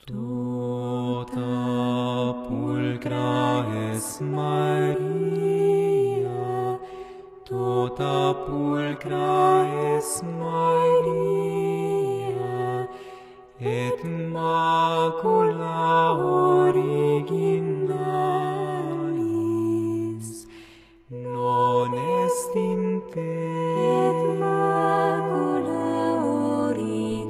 Tota pulcra es Maria, tota pulcra es Maria, et macula originalis non est in te. Et macula originalis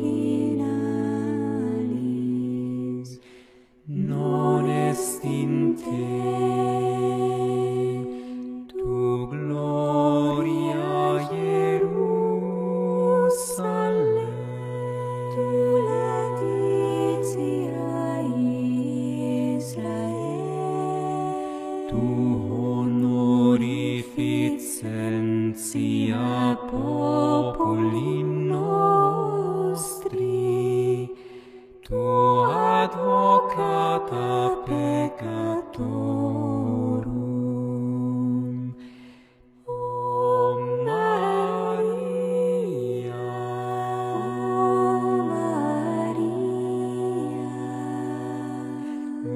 non est in te. Tu gloria Hierusalem, tu laetitia Israel, tu honorificentia populi nostri, tu advocata peccatorum. O Maria,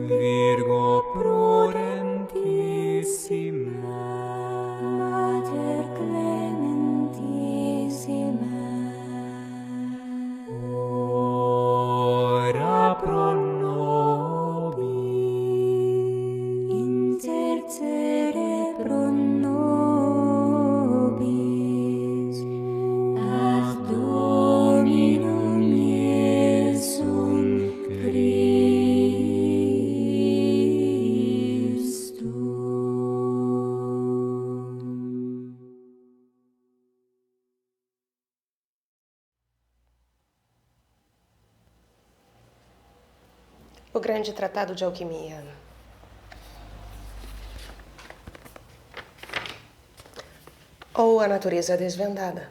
Virgo prudentissima, Mater clementissima, ora pro nobis, intercede pro nobis, ad Dominum Iesum Christum. O Grande Tratado de Alquimia. Ou a Natureza Desvendada.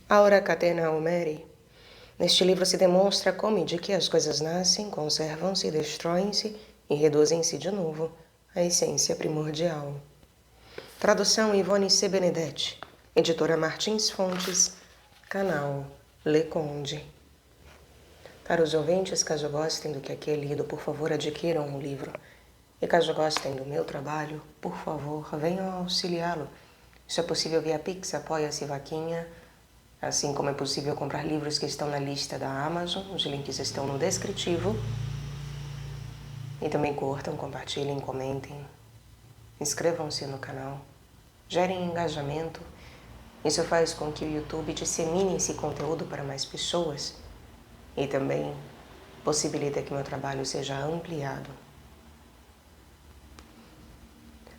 Aura Catena Humeri. Neste livro se demonstra como e de que as coisas nascem, conservam-se, destroem-se e reduzem-se de novo à essência primordial. Tradução Ivone C. Benedetti. Editora Martins Fontes. Canal Le Conde. Para os ouvintes, caso gostem do que aqui é lido, por favor, adquiram o livro. E caso gostem do meu trabalho, por favor, venham auxiliá-lo. Isso é possível via Pix, Apoia-se, Vaquinha, assim como é possível comprar livros que estão na lista da Amazon. Os links estão no descritivo. E também curtam, compartilhem, comentem. Inscrevam-se no canal. Gerem engajamento. Isso faz com que o YouTube dissemine esse conteúdo para mais pessoas. E também possibilita que meu trabalho seja ampliado.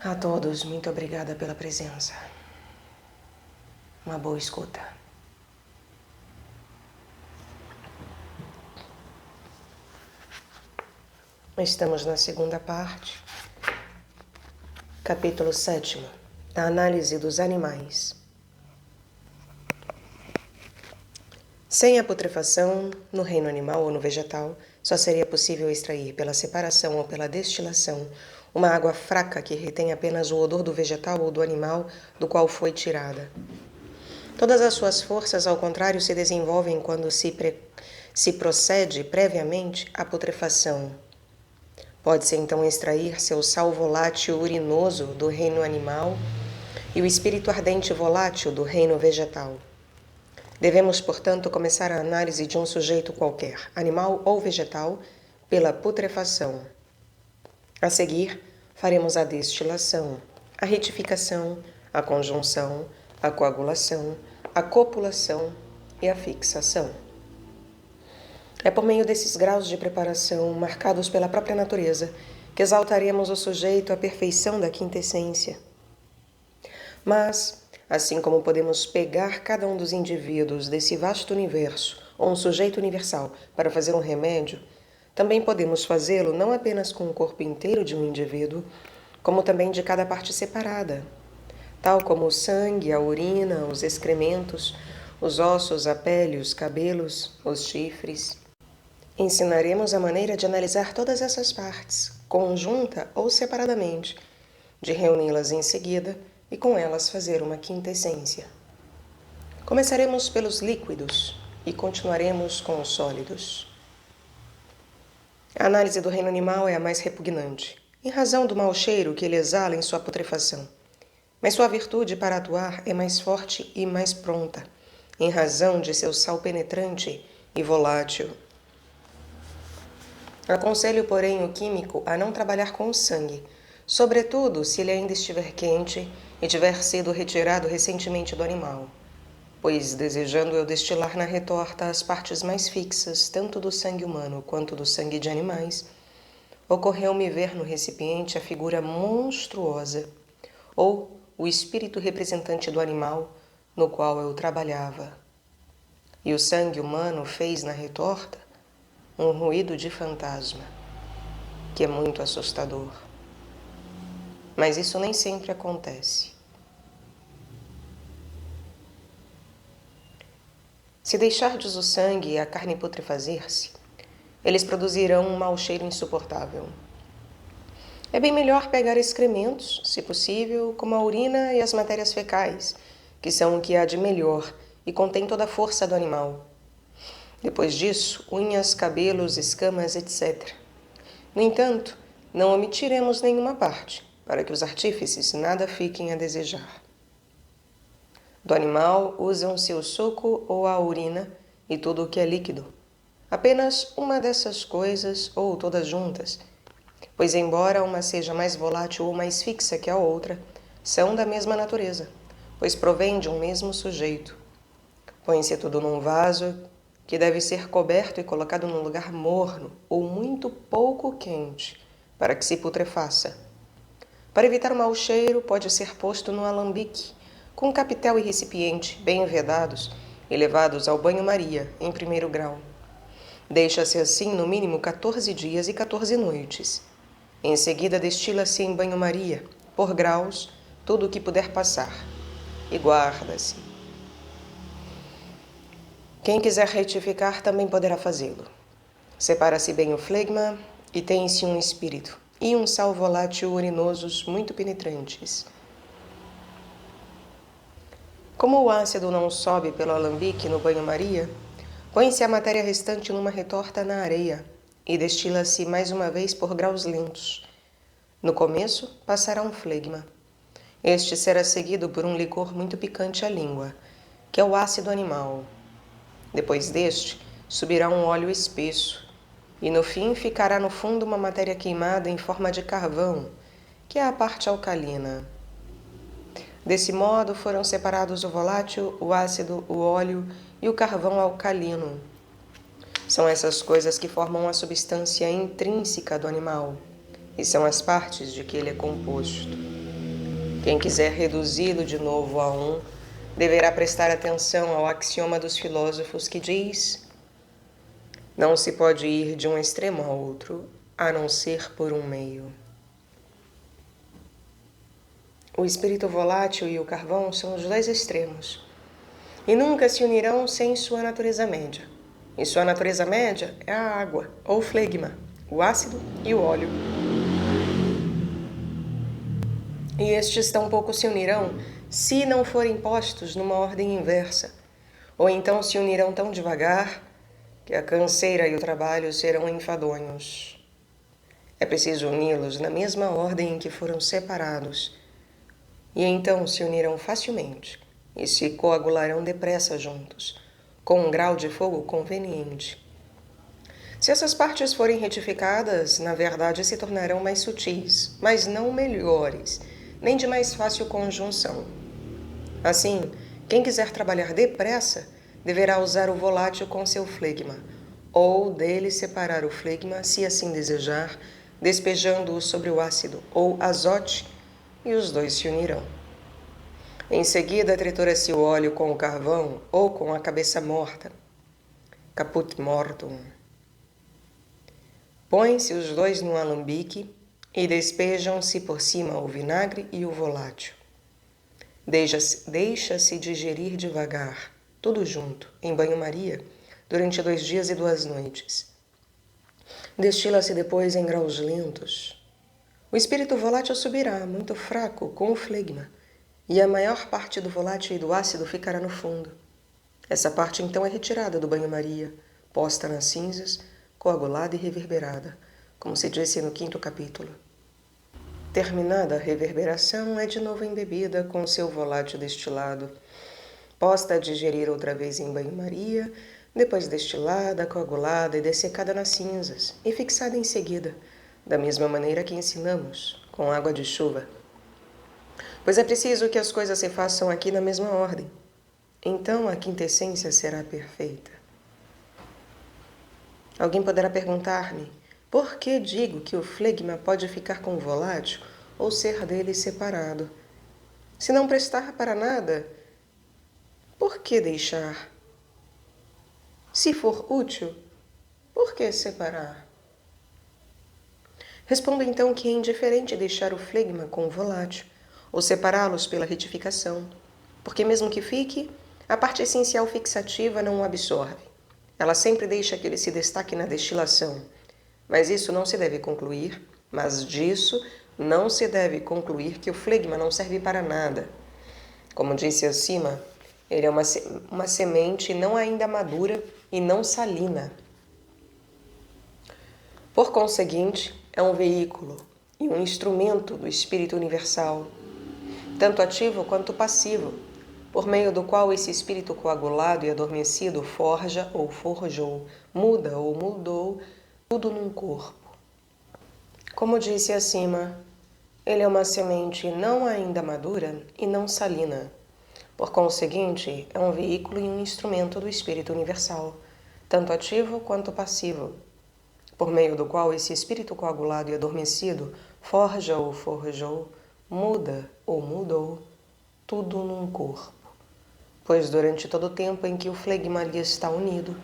A todos, muito obrigada pela presença. Uma boa escuta. Estamos na segunda parte, capítulo 7, da análise dos animais. Sem a putrefação, no reino animal ou no vegetal, só seria possível extrair pela separação ou pela destilação uma água fraca que retém apenas o odor do vegetal ou do animal do qual foi tirada. Todas as suas forças, ao contrário, se desenvolvem quando se procede previamente à putrefação. Pode-se então extrair-se o sal volátil urinoso do reino animal e o espírito ardente volátil do reino vegetal. Devemos, portanto, começar a análise de um sujeito qualquer, animal ou vegetal, pela putrefação. A seguir, faremos a destilação, a retificação, a conjunção, a coagulação, a copulação e a fixação. É por meio desses graus de preparação, marcados pela própria natureza, que exaltaremos o sujeito à perfeição da quinta essência. Mas, assim como podemos pegar cada um dos indivíduos desse vasto universo, ou um sujeito universal, para fazer um remédio, também podemos fazê-lo não apenas com o corpo inteiro de um indivíduo, como também de cada parte separada, tal como o sangue, a urina, os excrementos, os ossos, a pele, os cabelos, os chifres. Ensinaremos a maneira de analisar todas essas partes, conjunta ou separadamente, de reuni-las em seguida e com elas fazer uma quinta essência. Começaremos pelos líquidos e continuaremos com os sólidos. A análise do reino animal é a mais repugnante, em razão do mau cheiro que ele exala em sua putrefação. Mas sua virtude para atuar é mais forte e mais pronta, em razão de seu sal penetrante e volátil. Aconselho, porém, o químico a não trabalhar com o sangue, sobretudo se ele ainda estiver quente e tiver sido retirado recentemente do animal, pois, desejando eu destilar na retorta as partes mais fixas, tanto do sangue humano quanto do sangue de animais, ocorreu-me ver no recipiente a figura monstruosa, ou o espírito representante do animal no qual eu trabalhava. E o sangue humano fez na retorta um ruído de fantasma, que é muito assustador. Mas isso nem sempre acontece. Se deixardes o sangue e a carne putrefazer-se, eles produzirão um mau cheiro insuportável. É bem melhor pegar excrementos, se possível, como a urina e as matérias fecais, que são o que há de melhor e contém toda a força do animal. Depois disso, unhas, cabelos, escamas, etc. No entanto, não omitiremos nenhuma parte, para que os artífices nada fiquem a desejar. Do animal usam-se o suco ou a urina e tudo o que é líquido. Apenas uma dessas coisas ou todas juntas, pois embora uma seja mais volátil ou mais fixa que a outra, são da mesma natureza, pois provém de um mesmo sujeito. Põe-se tudo num vaso que deve ser coberto e colocado num lugar morno ou muito pouco quente, para que se putrefaça. Para evitar o mau cheiro, pode ser posto no alambique, com capitel e recipiente bem vedados e levados ao banho-maria, em 1º grau. Deixa-se assim no mínimo 14 dias e 14 noites. Em seguida, destila-se em banho-maria, por graus, tudo o que puder passar, e guarda-se. Quem quiser retificar também poderá fazê-lo. Separa-se bem o flegma e tem-se um espírito e um sal volátil urinosos muito penetrantes. Como o ácido não sobe pelo alambique no banho-maria, põe-se a matéria restante numa retorta na areia e destila-se mais uma vez por graus lentos. No começo, passará um flegma. Este será seguido por um licor muito picante à língua, que é o ácido animal. Depois deste, subirá um óleo espesso, e no fim ficará no fundo uma matéria queimada em forma de carvão, que é a parte alcalina. Desse modo foram separados o volátil, o ácido, o óleo e o carvão alcalino. São essas coisas que formam a substância intrínseca do animal, e são as partes de que ele é composto. Quem quiser reduzi-lo de novo a um, deverá prestar atenção ao axioma dos filósofos que diz: não se pode ir de um extremo ao outro, a não ser por um meio. O espírito volátil e o carvão são os dois extremos, e nunca se unirão sem sua natureza média. E sua natureza média é a água, ou flegma, o ácido e o óleo. E estes tampouco se unirão se não forem postos numa ordem inversa, ou então se unirão tão devagar que a canseira e o trabalho serão enfadonhos. É preciso uni-los na mesma ordem em que foram separados, e então se unirão facilmente e se coagularão depressa juntos, com um grau de fogo conveniente. Se essas partes forem retificadas, na verdade se tornarão mais sutis, mas não melhores, nem de mais fácil conjunção. Assim, quem quiser trabalhar depressa, deverá usar o volátil com seu flegma, ou dele separar o flegma, se assim desejar, despejando-o sobre o ácido ou azote, e os dois se unirão. Em seguida, tritura-se o óleo com o carvão ou com a cabeça morta, caput mortum. Põe-se os dois no alambique e despejam-se por cima o vinagre e o volátil. Deixa-se digerir devagar, tudo junto, em banho-maria, durante 2 dias e 2 noites. Destila-se depois em graus lentos. O espírito volátil subirá, muito fraco, com o flegma, e a maior parte do volátil e do ácido ficará no fundo. Essa parte então é retirada do banho-maria, posta nas cinzas, coagulada e reverberada, como se disse no 5º capítulo. Terminada a reverberação, é de novo embebida com seu volátil destilado, posta a digerir outra vez em banho-maria, depois destilada, coagulada e dessecada nas cinzas, e fixada em seguida, da mesma maneira que ensinamos, com água de chuva. Pois é preciso que as coisas se façam aqui na mesma ordem. Então a quintessência será perfeita. Alguém poderá perguntar-me, por que digo que o flegma pode ficar com o volátil ou ser dele separado? Se não prestar para nada, por que deixar? Se for útil, por que separar? Respondo então que é indiferente deixar o flegma com o volátil ou separá-los pela retificação, porque mesmo que fique, a parte essencial fixativa não o absorve. Ela sempre deixa que ele se destaque na destilação, mas disso não se deve concluir que o flegma não serve para nada. Como disse acima, ele é uma semente não ainda madura e não salina. Por conseguinte, é um veículo e um instrumento do Espírito Universal, tanto ativo quanto passivo, por meio do qual esse espírito coagulado e adormecido forja ou forjou, muda ou mudou tudo num corpo. Como disse acima, ele é uma semente não ainda madura e não salina. Por conseguinte, é um veículo e um instrumento do Espírito Universal, tanto ativo quanto passivo, por meio do qual esse espírito coagulado e adormecido forja ou forjou, muda ou mudou tudo num corpo. Pois durante todo o tempo em que o flegma lhe está unido,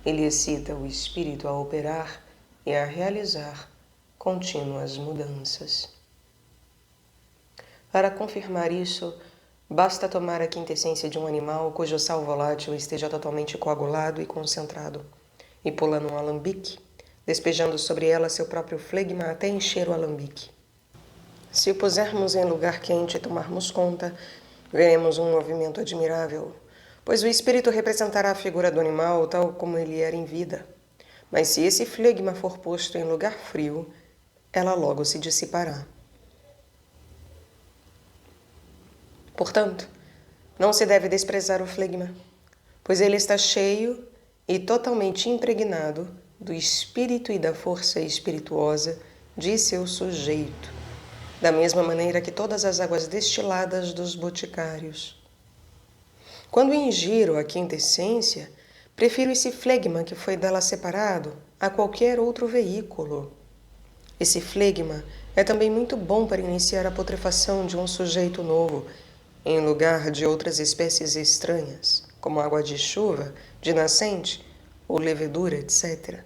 ele excita o espírito a operar e a realizar contínuas mudanças. Para confirmar isso, basta tomar a quintessência de um animal cujo sal volátil esteja totalmente coagulado e concentrado, e pô-la num alambique, despejando sobre ela seu próprio flegma até encher o alambique. Se o pusermos em lugar quente e tomarmos conta, veremos um movimento admirável, pois o espírito representará a figura do animal tal como ele era em vida. Mas se esse flegma for posto em lugar frio, ela logo se dissipará. Portanto, não se deve desprezar o flegma, pois ele está cheio e totalmente impregnado do espírito e da força espirituosa de seu sujeito, da mesma maneira que todas as águas destiladas dos boticários. Quando ingiro a quintessência, prefiro esse flegma que foi dela separado a qualquer outro veículo. Esse flegma é também muito bom para iniciar a putrefação de um sujeito novo, em lugar de outras espécies estranhas, como água de chuva, de nascente ou levedura, etc.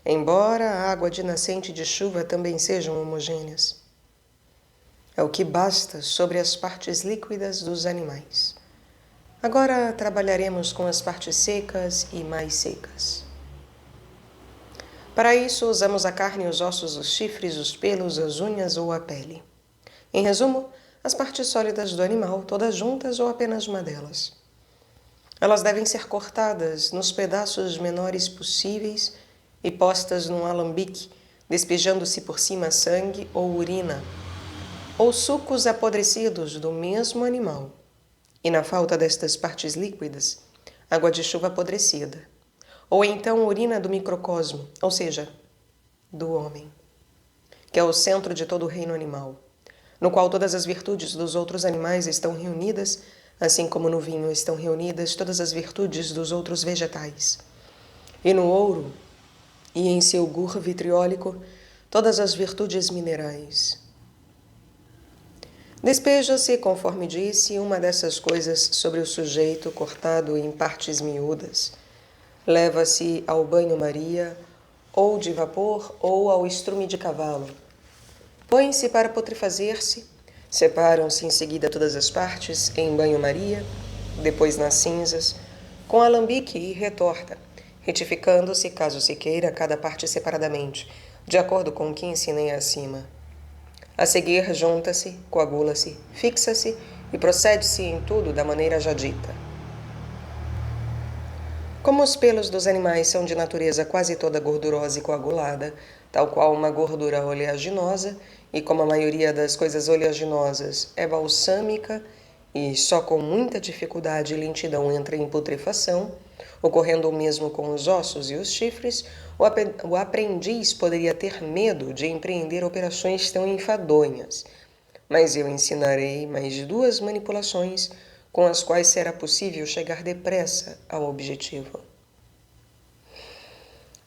Embora a água de nascente e de chuva também sejam homogêneas. É o que basta sobre as partes líquidas dos animais. Agora trabalharemos com as partes secas e mais secas. Para isso, usamos a carne, os ossos, os chifres, os pelos, as unhas ou a pele. Em resumo, as partes sólidas do animal, todas juntas ou apenas uma delas. Elas devem ser cortadas nos pedaços menores possíveis e postas num alambique, despejando-se por cima sangue ou urina, ou sucos apodrecidos do mesmo animal, e na falta destas partes líquidas, água de chuva apodrecida, ou então urina do microcosmo, ou seja, do homem, que é o centro de todo o reino animal, no qual todas as virtudes dos outros animais estão reunidas, assim como no vinho estão reunidas todas as virtudes dos outros vegetais, e no ouro, e em seu gur vitriólico, todas as virtudes minerais. Despeja-se, conforme disse, uma dessas coisas sobre o sujeito cortado em partes miúdas. Leva-se ao banho-maria, ou de vapor, ou ao estrume de cavalo. Põe-se para putrefazer-se, separam-se em seguida todas as partes em banho-maria, depois nas cinzas, com alambique e retorta, retificando-se, caso se queira, cada parte separadamente, de acordo com o que ensinei acima. A seguir, junta-se, coagula-se, fixa-se e procede-se em tudo da maneira já dita. Como os pelos dos animais são de natureza quase toda gordurosa e coagulada, tal qual uma gordura oleaginosa, e como a maioria das coisas oleaginosas é balsâmica e só com muita dificuldade e lentidão entra em putrefação, ocorrendo o mesmo com os ossos e os chifres, o aprendiz poderia ter medo de empreender operações tão enfadonhas. Mas eu ensinarei mais 2 manipulações com as quais será possível chegar depressa ao objetivo.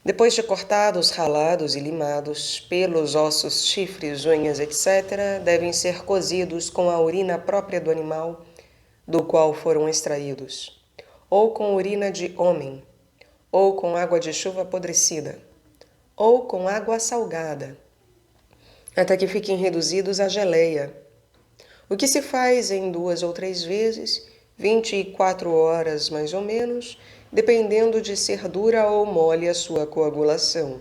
Depois de cortados, ralados e limados, pelos, ossos, chifres, unhas, etc., devem ser cozidos com a urina própria do animal do qual foram extraídos, ou com urina de homem, ou com água de chuva apodrecida, ou com água salgada, até que fiquem reduzidos à geleia, o que se faz em 2 ou 3 vezes, 24 horas mais ou menos, dependendo de ser dura ou mole a sua coagulação.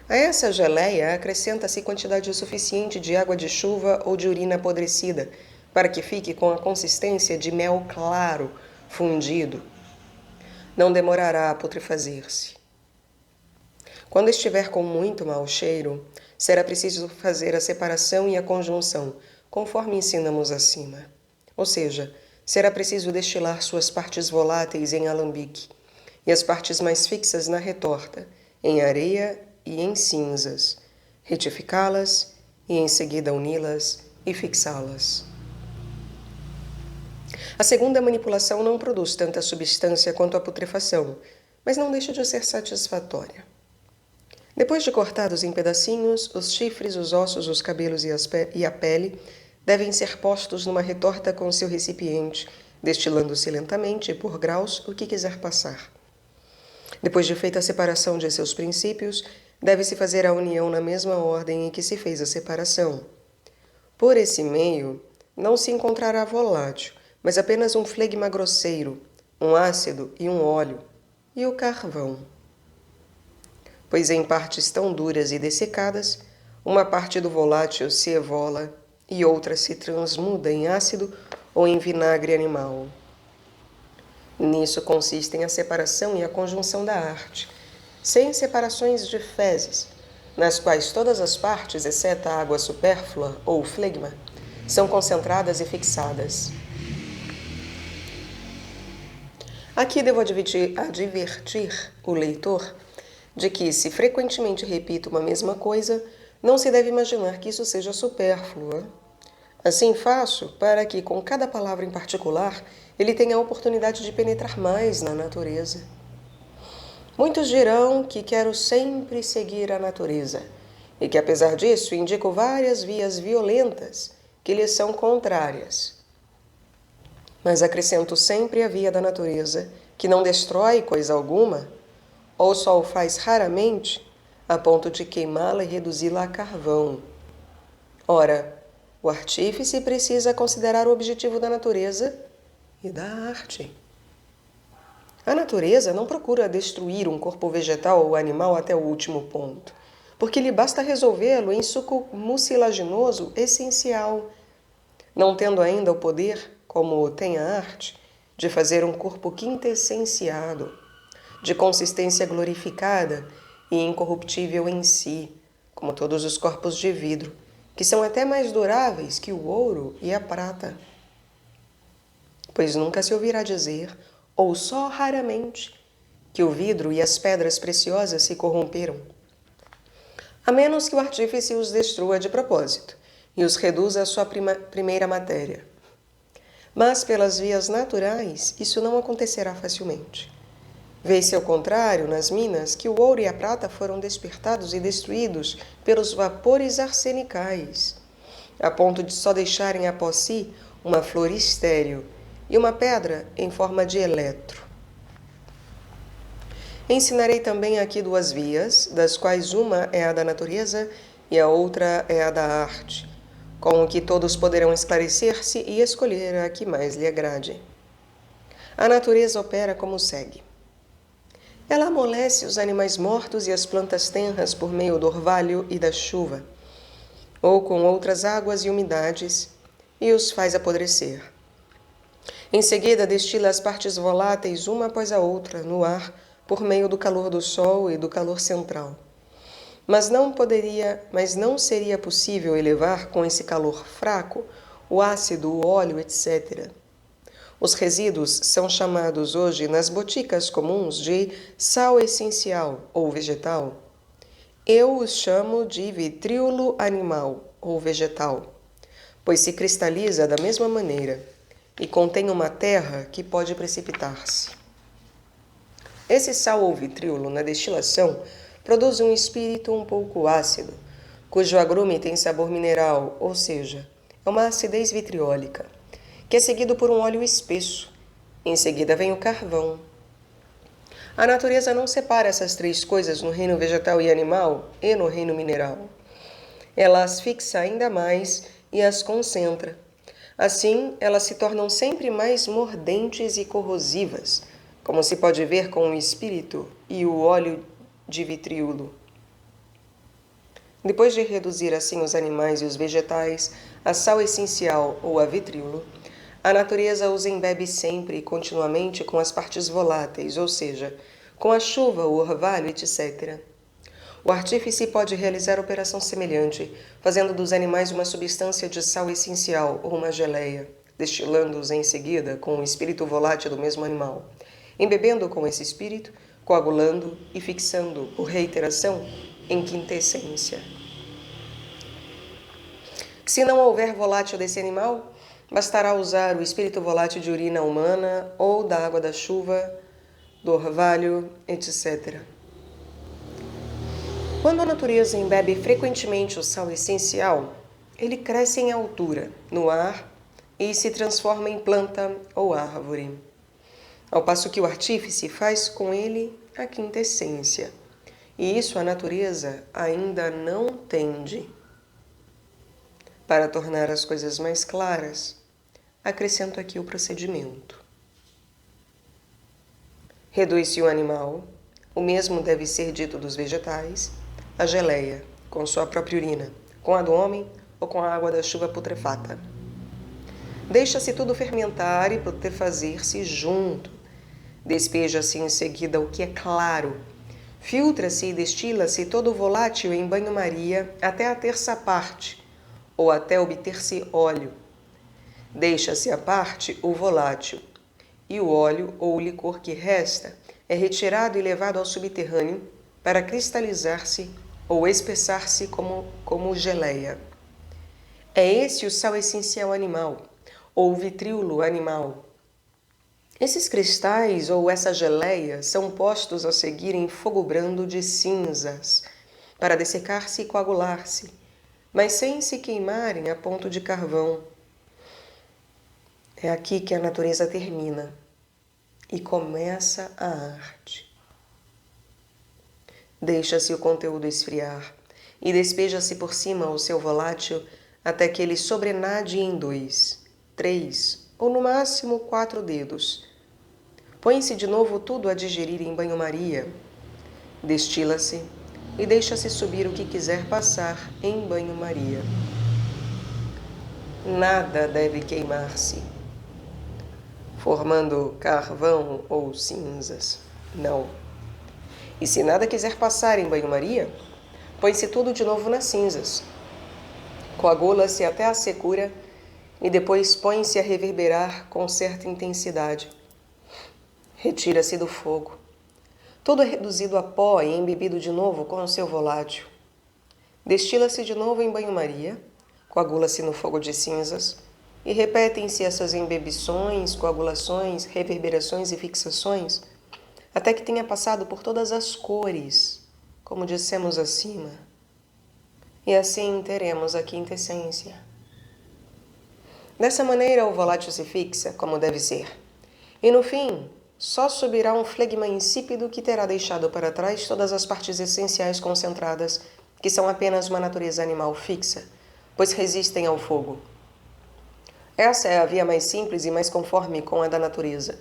A essa geleia acrescenta-se quantidade suficiente de água de chuva ou de urina apodrecida, para que fique com a consistência de mel claro, fundido. Não demorará a putrefazer-se. Quando estiver com muito mau cheiro, será preciso fazer a separação e a conjunção, conforme ensinamos acima. Ou seja, será preciso destilar suas partes voláteis em alambique e as partes mais fixas na retorta, em areia e em cinzas, retificá-las e em seguida uni-las e fixá-las. A segunda manipulação não produz tanta substância quanto a putrefação, mas não deixa de ser satisfatória. Depois de cortados em pedacinhos, os chifres, os ossos, os cabelos e a pele devem ser postos numa retorta com seu recipiente, destilando-se lentamente, por graus, o que quiser passar. Depois de feita a separação de seus princípios, deve-se fazer a união na mesma ordem em que se fez a separação. Por esse meio, não se encontrará volátil, mas apenas um flegma grosseiro, um ácido e um óleo, e o carvão. Pois em partes tão duras e dessecadas, uma parte do volátil se evola e outra se transmuda em ácido ou em vinagre animal. Nisso consistem a separação e a conjunção da arte, sem separações de fezes, nas quais todas as partes, exceto a água supérflua ou o flegma, são concentradas e fixadas. Aqui devo advertir o leitor de que, se frequentemente repito uma mesma coisa, não se deve imaginar que isso seja supérfluo. Assim faço para que, com cada palavra em particular, ele tenha a oportunidade de penetrar mais na natureza. Muitos dirão que quero sempre seguir a natureza e que, apesar disso, indico várias vias violentas que lhes são contrárias. Mas acrescento sempre a via da natureza, que não destrói coisa alguma, ou só o faz raramente, a ponto de queimá-la e reduzi-la a carvão. Ora, o artífice precisa considerar o objetivo da natureza e da arte. A natureza não procura destruir um corpo vegetal ou animal até o último ponto, porque lhe basta resolvê-lo em suco mucilaginoso essencial, não tendo ainda o poder, como tem a arte, de fazer um corpo quintessenciado, de consistência glorificada e incorruptível em si, como todos os corpos de vidro, que são até mais duráveis que o ouro e a prata. Pois nunca se ouvirá dizer, ou só raramente, que o vidro e as pedras preciosas se corromperam, a menos que o artífice os destrua de propósito e os reduza à sua primeira matéria. Mas, pelas vias naturais, isso não acontecerá facilmente. Vê-se, ao contrário, nas minas, que o ouro e a prata foram despertados e destruídos pelos vapores arsenicais, a ponto de só deixarem após si uma flor estéril e uma pedra em forma de eletro. Ensinarei também aqui 2 vias, das quais uma é a da natureza e a outra é a da arte, com o que todos poderão esclarecer-se e escolher a que mais lhe agrade. A natureza opera como segue. Ela amolece os animais mortos e as plantas tenras por meio do orvalho e da chuva, ou com outras águas e umidades, e os faz apodrecer. Em seguida, destila as partes voláteis uma após a outra no ar por meio do calor do sol e do calor central. Mas não seria possível elevar com esse calor fraco o ácido, o óleo, etc. Os resíduos são chamados hoje nas boticas comuns de sal essencial ou vegetal. Eu os chamo de vitríolo animal ou vegetal, pois se cristaliza da mesma maneira e contém uma terra que pode precipitar-se. Esse sal ou vitríolo, na destilação, produz um espírito um pouco ácido, cujo agrume tem sabor mineral, ou seja, é uma acidez vitriólica, que é seguido por um óleo espesso. Em seguida vem o carvão. A natureza não separa essas três coisas no reino vegetal e animal e no reino mineral. Ela as fixa ainda mais e as concentra. Assim, elas se tornam sempre mais mordentes e corrosivas, como se pode ver com o espírito e o óleo de vitríolo. Depois de reduzir assim os animais e os vegetais a sal essencial ou a vitríolo, a natureza os embebe sempre e continuamente com as partes voláteis, ou seja, com a chuva, o orvalho, etc. O artífice pode realizar operação semelhante, fazendo dos animais uma substância de sal essencial ou uma geleia, destilando-os em seguida com o espírito volátil do mesmo animal, embebendo com esse espírito, coagulando e fixando, por reiteração, em quintessência. Se não houver volátil desse animal, bastará usar o espírito volátil de urina humana ou da água da chuva, do orvalho, etc. Quando a natureza embebe frequentemente o sal essencial, ele cresce em altura, no ar, e se transforma em planta ou árvore. Ao passo que o artífice faz com ele a quintessência. E isso a natureza ainda não tende. Para tornar as coisas mais claras, acrescento aqui o procedimento. Reduz-se o animal, o mesmo deve ser dito dos vegetais, a geleia, com sua própria urina, com a do homem ou com a água da chuva putrefata. Deixa-se tudo fermentar e putrefazer-se junto. Despeja-se em seguida o que é claro. Filtra-se e destila-se todo o volátil em banho-maria até a terça parte, ou até obter-se óleo. Deixa-se à parte o volátil, e o óleo ou o licor que resta é retirado e levado ao subterrâneo para cristalizar-se ou espessar-se como geleia. É esse o sal essencial animal, ou vitríolo animal. Esses cristais ou essa geleia são postos a seguir em fogo brando de cinzas, para dessecar-se e coagular-se, mas sem se queimarem a ponto de carvão. É aqui que a natureza termina e começa a arte. Deixa-se o conteúdo esfriar e despeja-se por cima o seu volátil até que ele sobrenade em 2, 3 ou no máximo 4 dedos. Põe-se de novo tudo a digerir em banho-maria. Destila-se e deixa-se subir o que quiser passar em banho-maria. Nada deve queimar-se, formando carvão ou cinzas. Não. E se nada quiser passar em banho-maria, põe-se tudo de novo nas cinzas. Coagula-se até a secura e depois põe-se a reverberar com certa intensidade. Retira-se do fogo. Tudo é reduzido a pó e embebido de novo com o seu volátil. Destila-se de novo em banho-maria, coagula-se no fogo de cinzas e repetem-se essas embebições, coagulações, reverberações e fixações até que tenha passado por todas as cores, como dissemos acima. E assim teremos a quintessência. Dessa maneira, o volátil se fixa, como deve ser. E no fim, só subirá um flegma insípido que terá deixado para trás todas as partes essenciais concentradas, que são apenas uma natureza animal fixa, pois resistem ao fogo. Essa é a via mais simples e mais conforme com a da natureza.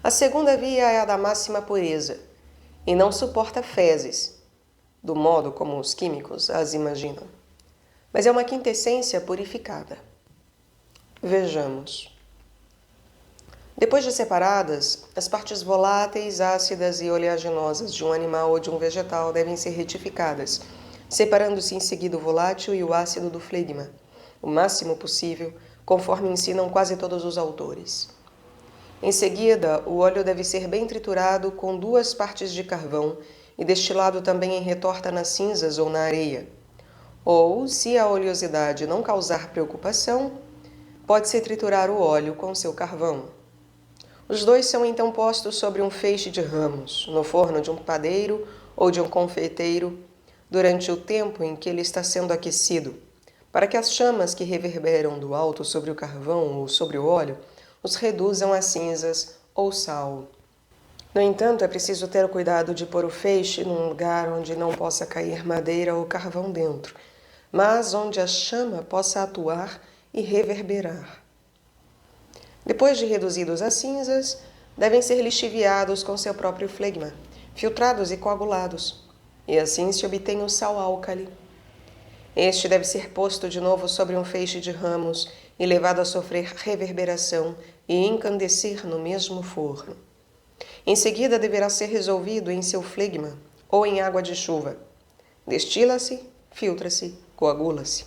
A segunda via é a da máxima pureza, e não suporta fezes, do modo como os químicos as imaginam, mas é uma quintessência purificada. Vejamos. Depois de separadas, as partes voláteis, ácidas e oleaginosas de um animal ou de um vegetal devem ser retificadas, separando-se em seguida o volátil e o ácido do flegma, o máximo possível, conforme ensinam quase todos os autores. Em seguida, o óleo deve ser bem triturado com 2 partes de carvão e destilado também em retorta nas cinzas ou na areia. Ou, se a oleosidade não causar preocupação, pode-se triturar o óleo com seu carvão. Os 2 são então postos sobre um feixe de ramos, no forno de um padeiro ou de um confeiteiro, durante o tempo em que ele está sendo aquecido, para que as chamas que reverberam do alto sobre o carvão ou sobre o óleo os reduzam a cinzas ou sal. No entanto, é preciso ter o cuidado de pôr o feixe num lugar onde não possa cair madeira ou carvão dentro, mas onde a chama possa atuar e reverberar. Depois de reduzidos a cinzas, devem ser lixiviados com seu próprio flegma, filtrados e coagulados, e assim se obtém o sal álcali. Este deve ser posto de novo sobre um feixe de ramos e levado a sofrer reverberação e encandecer no mesmo forno. Em seguida, deverá ser resolvido em seu flegma ou em água de chuva. Destila-se, filtra-se, coagula-se.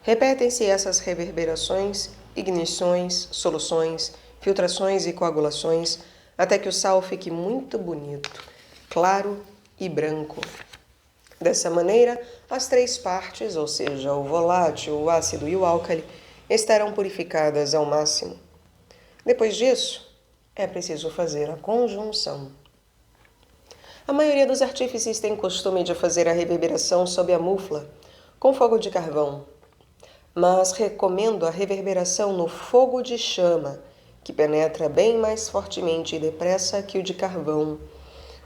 Repetem-se essas reverberações, ignições, soluções, filtrações e coagulações, até que o sal fique muito bonito, claro e branco. Dessa maneira, as 3 partes, ou seja, o volátil, o ácido e o álcali, estarão purificadas ao máximo. Depois disso, é preciso fazer a conjunção. A maioria dos artífices tem costume de fazer a reverberação sob a mufla, com fogo de carvão, mas recomendo a reverberação no fogo de chama, que penetra bem mais fortemente e depressa que o de carvão,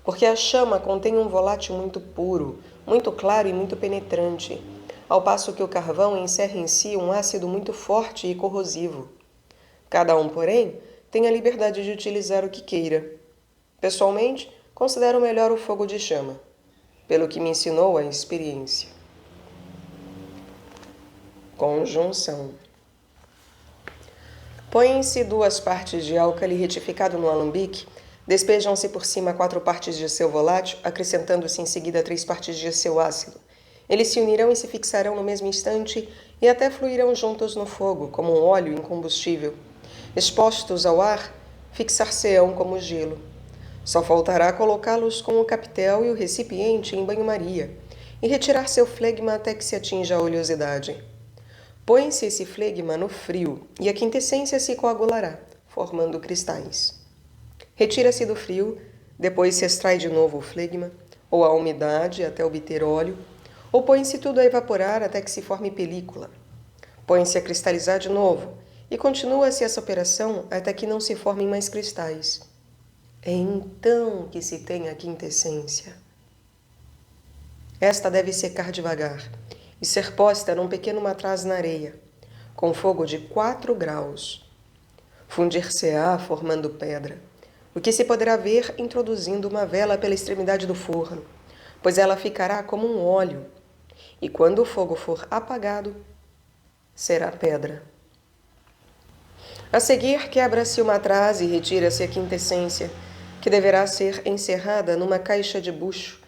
porque a chama contém um volátil muito puro, muito claro e muito penetrante, ao passo que o carvão encerra em si um ácido muito forte e corrosivo. Cada um, porém, tem a liberdade de utilizar o que queira. Pessoalmente, considero melhor o fogo de chama, pelo que me ensinou a experiência. Conjunção. Põem-se 2 partes de álcali retificado no alambique, despejam-se por cima 4 partes de seu volátil, acrescentando-se em seguida 3 partes de seu ácido. Eles se unirão e se fixarão no mesmo instante e até fluirão juntos no fogo, como um óleo incombustível. Expostos ao ar, fixar-se-ão como gelo. Só faltará colocá-los com o capitel e o recipiente em banho-maria e retirar seu flegma até que se atinja a oleosidade. Põe-se esse flegma no frio e a quintessência se coagulará, formando cristais. Retira-se do frio, depois se extrai de novo o flegma, ou a umidade até obter óleo, ou põe-se tudo a evaporar até que se forme película. Põe-se a cristalizar de novo, e continua-se essa operação até que não se formem mais cristais. É então que se tem a quintessência. Esta deve secar devagar e ser posta num pequeno matraz na areia, com fogo de 4 graus. Fundir-se-á formando pedra, o que se poderá ver introduzindo uma vela pela extremidade do forno, pois ela ficará como um óleo, e quando o fogo for apagado, será pedra. A seguir, quebra-se o matraz e retira-se a quintessência, que deverá ser encerrada numa caixa de bucho,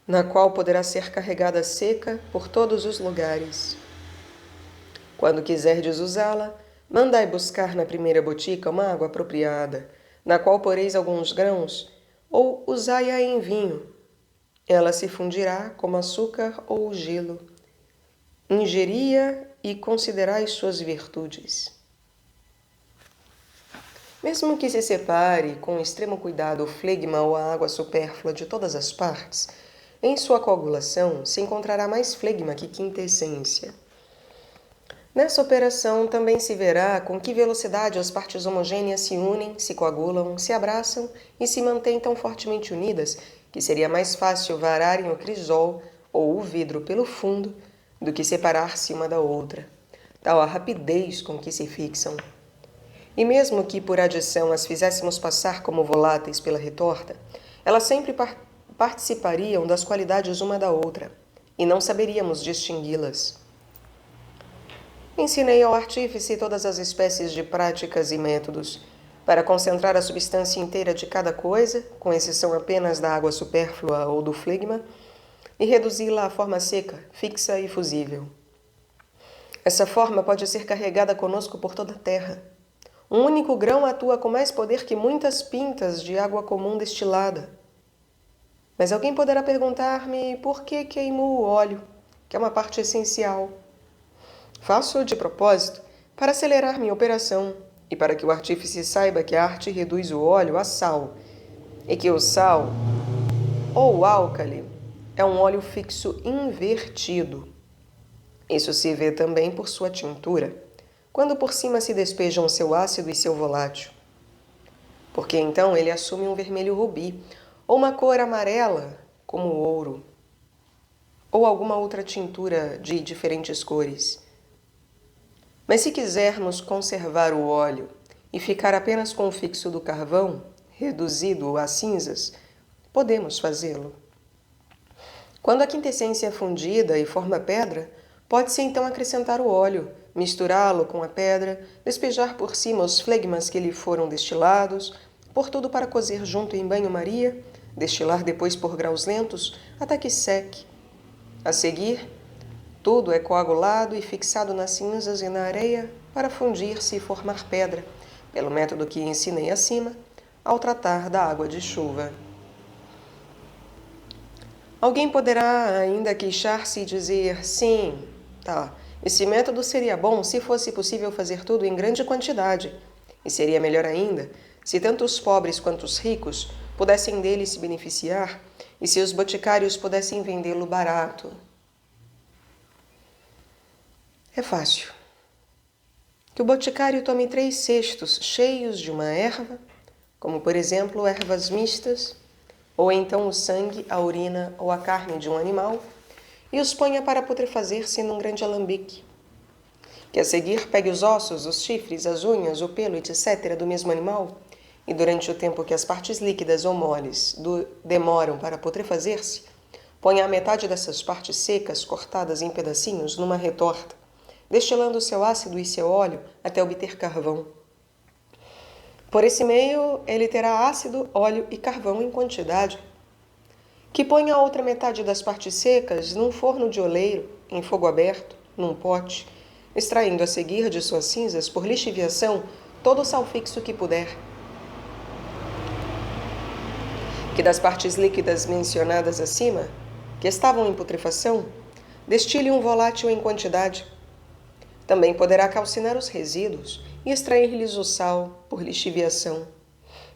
na qual poderá ser carregada seca por todos os lugares. Quando quiserdes usá-la, mandai buscar na primeira botica uma água apropriada, na qual poreis alguns grãos, ou usai-a em vinho. Ela se fundirá como açúcar ou gelo. Ingeri-a e considerai suas virtudes. Mesmo que se separe com extremo cuidado o flegma ou a água supérflua de todas as partes, em sua coagulação se encontrará mais flegma que quintessência. Nessa operação também se verá com que velocidade as partes homogêneas se unem, se coagulam, se abraçam e se mantêm tão fortemente unidas que seria mais fácil vararem o crisol ou o vidro pelo fundo do que separar-se uma da outra, tal a rapidez com que se fixam. E mesmo que por adição as fizéssemos passar como voláteis pela retorta, elas sempre participariam das qualidades uma da outra, e não saberíamos distingui-las. Ensinei ao artífice todas as espécies de práticas e métodos, para concentrar a substância inteira de cada coisa, com exceção apenas da água supérflua ou do flegma, e reduzi-la à forma seca, fixa e fusível. Essa forma pode ser carregada conosco por toda a terra. Um único grão atua com mais poder que muitas pintas de água comum destilada. Mas alguém poderá perguntar-me por que queimo o óleo, que é uma parte essencial. Faço de propósito para acelerar minha operação e para que o artífice saiba que a arte reduz o óleo a sal e que o sal, ou álcali, é um óleo fixo invertido. Isso se vê também por sua tintura, quando por cima se despejam seu ácido e seu volátil. Porque então ele assume um vermelho rubi, ou uma cor amarela, como o ouro, ou alguma outra tintura de diferentes cores. Mas se quisermos conservar o óleo e ficar apenas com o fixo do carvão, reduzido a cinzas, podemos fazê-lo. Quando a quintessência é fundida e forma pedra, pode-se então acrescentar o óleo, misturá-lo com a pedra, despejar por cima os flegmas que lhe foram destilados, pôr tudo para cozer junto em banho-maria, destilar depois por graus lentos até que seque. A seguir, tudo é coagulado e fixado nas cinzas e na areia para fundir-se e formar pedra, pelo método que ensinei acima, ao tratar da água de chuva. Alguém poderá ainda queixar-se e dizer, sim, esse método seria bom se fosse possível fazer tudo em grande quantidade, e seria melhor ainda se tanto os pobres quanto os ricos pudessem dele se beneficiar e se os boticários pudessem vendê-lo barato. É fácil. Que o boticário tome 3 cestos cheios de uma erva, como por exemplo ervas mistas, ou então o sangue, a urina ou a carne de um animal, e os ponha para putrefazer-se num grande alambique. Que a seguir pegue os ossos, os chifres, as unhas, o pelo, etc. do mesmo animal, e durante o tempo que as partes líquidas ou moles demoram para putrefazer-se, ponha a metade dessas partes secas, cortadas em pedacinhos, numa retorta, destilando seu ácido e seu óleo até obter carvão. Por esse meio, ele terá ácido, óleo e carvão em quantidade. Que ponha a outra metade das partes secas num forno de oleiro, em fogo aberto, num pote, extraindo a seguir de suas cinzas, por lixiviação, todo o sal fixo que puder. Que das partes líquidas mencionadas acima, que estavam em putrefação, destile um volátil em quantidade. Também poderá calcinar os resíduos e extrair-lhes o sal por lixiviação,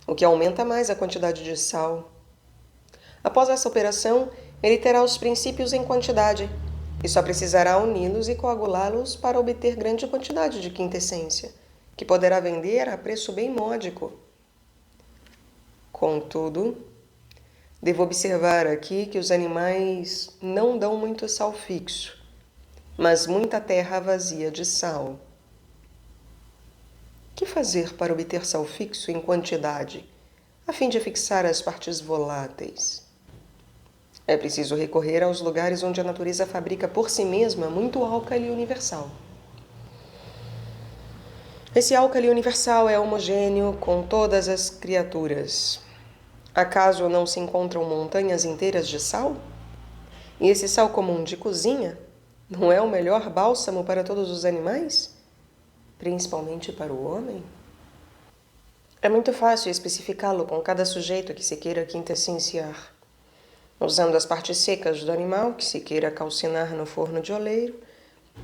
o que aumenta mais a quantidade de sal. Após essa operação, ele terá os princípios em quantidade e só precisará uni-los e coagulá-los para obter grande quantidade de quintessência, que poderá vender a preço bem módico. Contudo, devo observar aqui que os animais não dão muito sal fixo, mas muita terra vazia de sal. Que fazer para obter sal fixo em quantidade, a fim de fixar as partes voláteis? É preciso recorrer aos lugares onde a natureza fabrica por si mesma muito álcali universal. Esse álcali universal é homogêneo com todas as criaturas. Acaso não se encontram montanhas inteiras de sal? E esse sal comum de cozinha não é o melhor bálsamo para todos os animais? Principalmente para o homem? É muito fácil especificá-lo com cada sujeito que se queira quintessenciar, usando as partes secas do animal que se queira calcinar no forno de oleiro,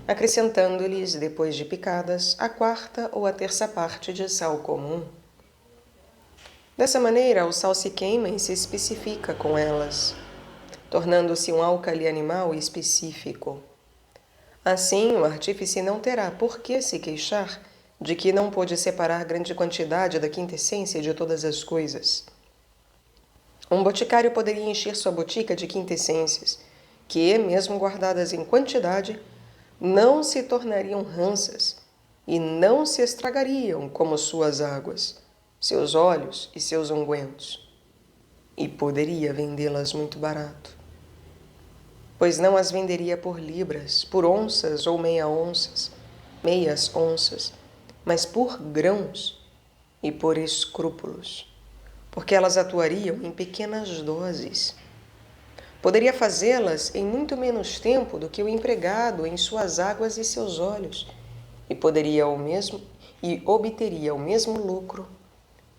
acrescentando-lhes, depois de picadas, a 4ª ou a 3ª parte de sal comum. Dessa maneira, o sal se queima e se especifica com elas, tornando-se um álcali animal específico. Assim, o artífice não terá por que se queixar de que não pôde separar grande quantidade da quintessência de todas as coisas. Um boticário poderia encher sua botica de quintessências, que, mesmo guardadas em quantidade, não se tornariam rancas e não se estragariam como suas águas, seus óleos e seus ungüentos. E poderia vendê-las muito barato, pois não as venderia por libras, por onças ou meias onças, mas por grãos, e por escrúpulos, porque elas atuariam em pequenas doses. Poderia fazê-las em muito menos tempo do que o empregado em suas águas e seus olhos, e obteria o mesmo lucro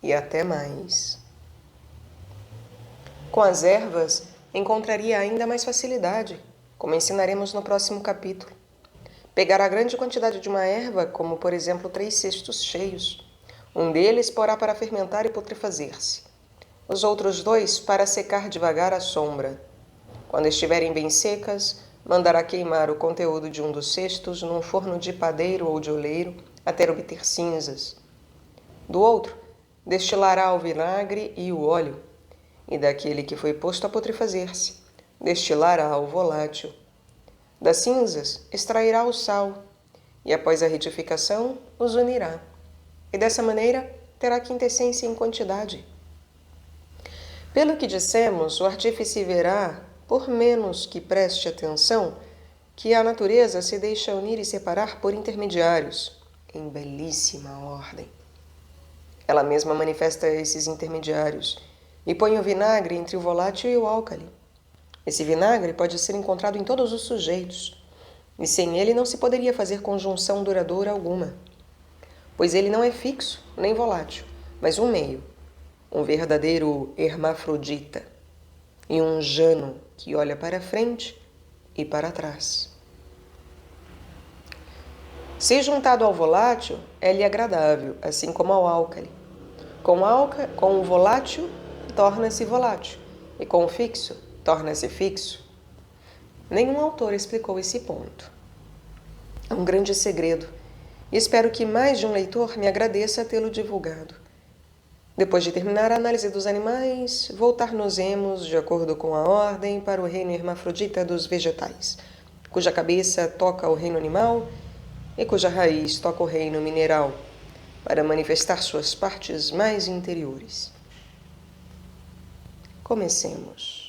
e até mais. Com as ervas, encontraria ainda mais facilidade, como ensinaremos no próximo capítulo. Pegará grande quantidade de uma erva, como por exemplo 3 cestos cheios. Um deles porá para fermentar e putrefazer-se. Os outros 2 para secar devagar à sombra. Quando estiverem bem secas, mandará queimar o conteúdo de um dos cestos num forno de padeiro ou de oleiro até obter cinzas. Do outro, destilará o vinagre e o óleo, e daquele que foi posto a putrefazer-se, destilará o volátil. Das cinzas, extrairá o sal, e após a retificação, os unirá. E dessa maneira, terá quintessência em quantidade. Pelo que dissemos, o artífice verá, por menos que preste atenção, que a natureza se deixa unir e separar por intermediários, em belíssima ordem. Ela mesma manifesta esses intermediários e põe o vinagre entre o volátil e o álcali. Esse vinagre pode ser encontrado em todos os sujeitos, e sem ele não se poderia fazer conjunção duradoura alguma, pois ele não é fixo nem volátil, mas um meio, um verdadeiro hermafrodita, e um jano que olha para frente e para trás. Se juntado ao volátil, é-lhe agradável, assim como ao álcali. Com o volátil, torna-se volátil, e com o fixo, torna-se fixo. Nenhum autor explicou esse ponto. É um grande segredo, e espero que mais de um leitor me agradeça tê-lo divulgado. Depois de terminar a análise dos animais, voltar-nos-emos, de acordo com a ordem, para o reino hermafrodita dos vegetais, cuja cabeça toca o reino animal e cuja raiz toca o reino mineral, para manifestar suas partes mais interiores. Comecemos.